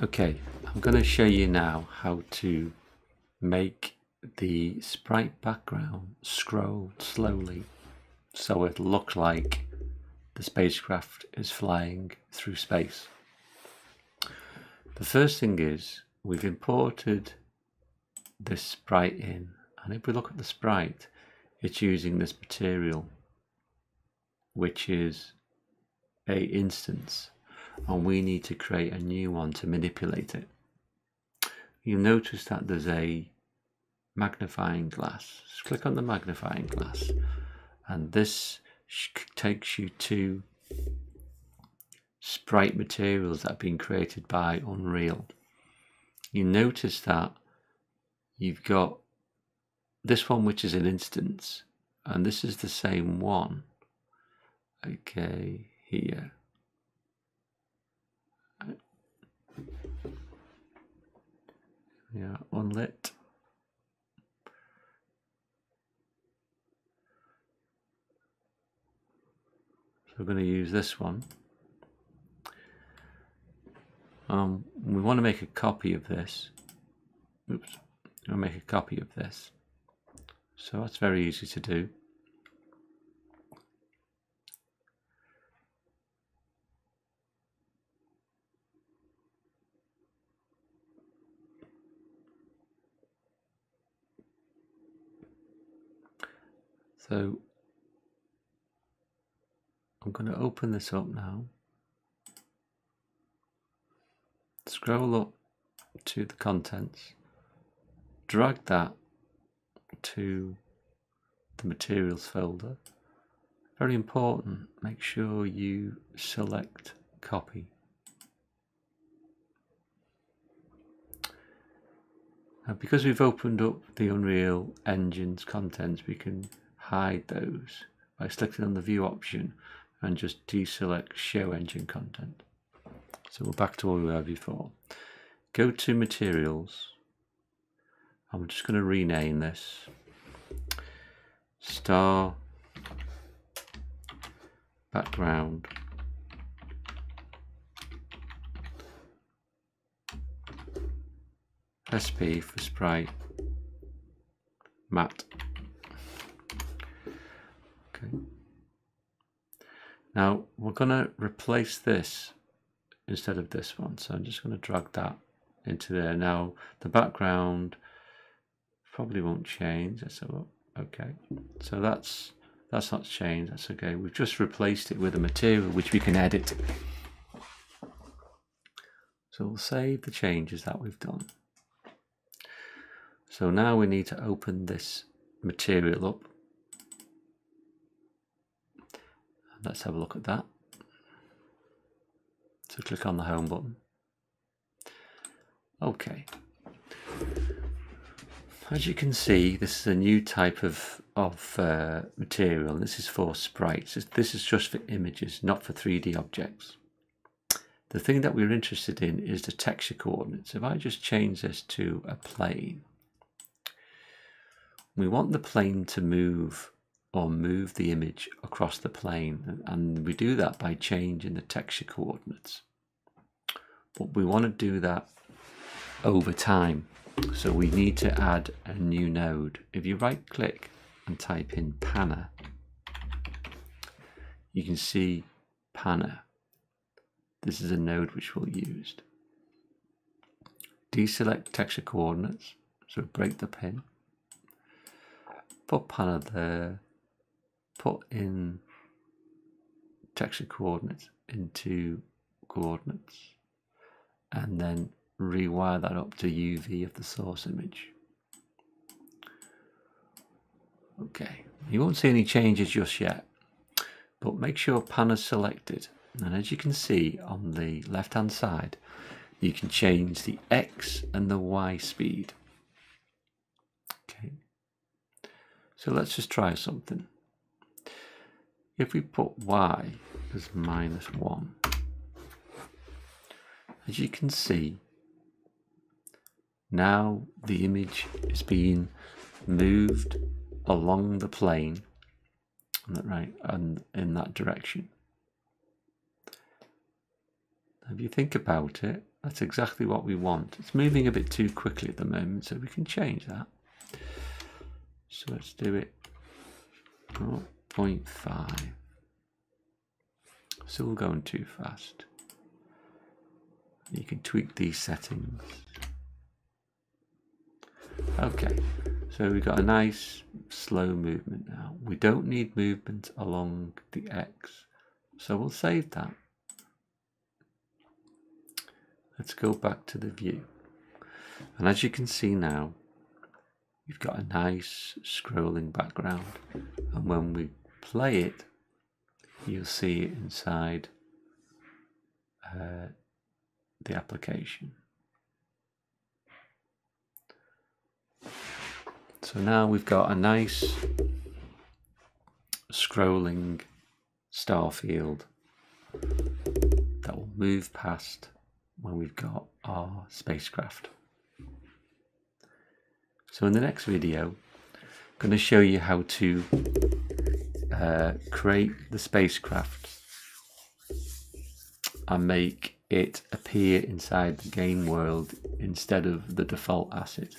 Okay, I'm going to show you now how to make the sprite background scroll slowly so it looks like the spacecraft is flying through space. The first thing is we've imported this sprite in, and if we look at the sprite, it's using this material, which is a instance, and we need to create a new one to manipulate it. You'll notice that there's a magnifying glass. Just click on the magnifying glass, and this takes you to sprite materials that have been created by Unreal. You notice that you've got this one, which is an instance, and this is the same one. Okay, here. Yeah, unlit. So we're going to use this one. We want to make a copy of this. Oops, we'll make a copy of this. So that's very easy to do. So I'm going to open this up now. Scroll up to the contents, drag that to the materials folder. Very important, make sure you select copy. Now, because we've opened up the Unreal Engine's contents, we can hide those by selecting on the view option and just deselect show engine content. So we're back to where we were before. Go to materials, and we're just going to rename this star background SP for sprite matte. Okay. Now we're going to replace this instead of this one, so I'm just going to drag that into there. Now the background probably won't change. Let's have a look. Okay, so that's not changed. That's okay. We've just replaced it with a material which we can edit. So we'll save the changes that we've done. So now we need to open this material up. Let's have a look at that. So click on the home button. Okay. As you can see, this is a new type of material. This is for sprites. This is just for images, not for 3D objects. The thing that we're interested in is the texture coordinates. If I just change this to a plane, we want the plane to move or move the image across the plane, and we do that by changing the texture coordinates. But we want to do that over time, so we need to add a new node. If you right click and type in panner, you can see panner. This is a node which we'll use. Deselect texture coordinates, so break the pin, put panner there, put in texture coordinates into coordinates, and then rewire that up to UV of the source image. Okay, you won't see any changes just yet, but make sure panner's selected, and as you can see on the left hand side, you can change the X and the Y speed. Okay, so let's just try something. If we put Y as -1, as you can see, now the image is being moved along the plane, right, and in that direction. If you think about it, That's exactly what we want. It's moving a bit too quickly at the moment, so we can change that. So let's do it 0.5. Still going too fast. You can tweak these settings. Okay, so we've got a nice slow movement now. We don't need movement along the X, so we'll save that. Let's go back to the view. And as you can see now, you've got a nice scrolling background. And when we play it, you'll see it inside the application. So now we've got a nice scrolling star field that will move past when we've got our spacecraft. So in the next video, I'm going to show you how to create the spacecraft and make it appear inside the game world instead of the default asset.